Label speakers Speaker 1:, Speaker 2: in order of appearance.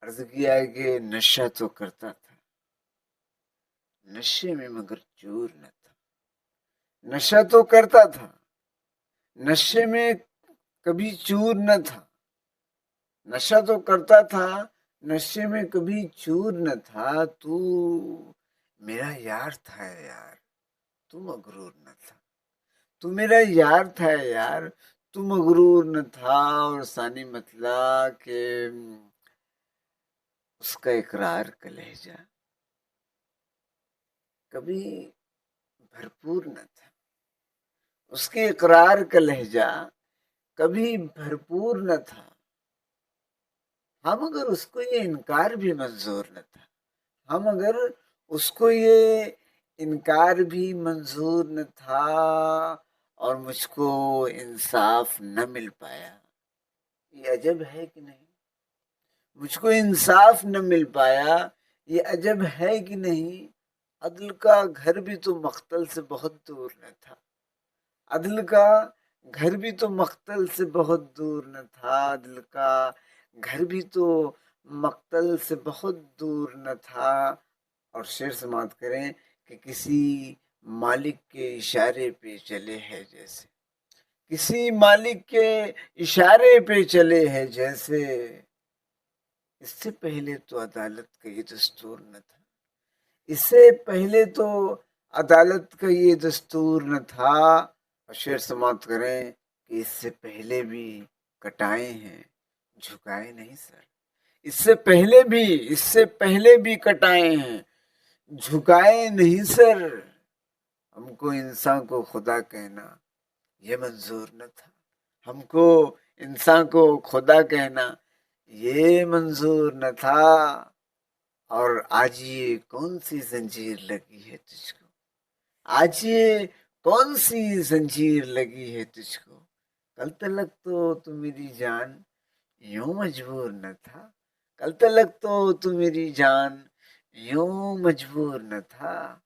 Speaker 1: عرض کیا ہے کہ نشہ تو کرتا تھا، نشے میں مگر چور نہ تھا۔ نشہ تو کرتا تھا، نشے میں کبھی چور نہ تھا۔ نشہ تو کرتا تھا، نشے میں کبھی چور نہ تھا۔ تو میرا یار تھا یار، تو مغرور نہ تھا۔ تو میرا یار تھا یار، تو مغرور نہ تھا۔ اور ثانی مطلع کہ اس کا اقرار کا لہجہ کبھی بھرپور نہ تھا، اس کے اقرار کا لہجہ کبھی بھرپور نہ تھا۔ ہاں مگر اس کو یہ انکار بھی منظور نہ تھا، ہاں مگر اس کو یہ انکار بھی منظور نہ تھا، اور مجھ کو انصاف نہ مل پایا۔ یہ عجب ہے کہ نہیں، مجھ کو انصاف نہ مل پایا، یہ عجب ہے کہ نہیں۔ عدل کا گھر بھی تو مقتل سے بہت دور نہ تھا، عدل کا گھر بھی تو مقتل سے بہت دور نہ تھا، عدل کا گھر بھی تو مقتل سے بہت دور نہ تھا۔ اور شعر سماعت کریں کہ کسی مالک کے اشارے پہ چلے ہیں جیسے، کسی مالک کے اشارے پہ چلے ہیں جیسے۔ اس سے پہلے تو عدالت کا یہ دستور نہ تھا، اس سے پہلے تو عدالت کا یہ دستور نہ تھا۔ اور شعر سماعت کریں کہ اس سے پہلے بھی کٹائے ہیں جھکائے نہیں سر، اس سے پہلے بھی، اس سے پہلے بھی کٹائے ہیں جھکائے نہیں سر۔ ہم کو انسان کو خدا کہنا یہ منظور نہ تھا، ہم کو انسان کو خدا کہنا یہ منظور نہ تھا۔ اور آج یہ کون سی زنجیر لگی ہے تجھ کو، آج یہ کون سی زنجیر لگی ہے تجھ کو۔ کل تلک تو میری جان یوں مجبور نہ تھا، کل تلک تو میری جان یوں مجبور نہ تھا۔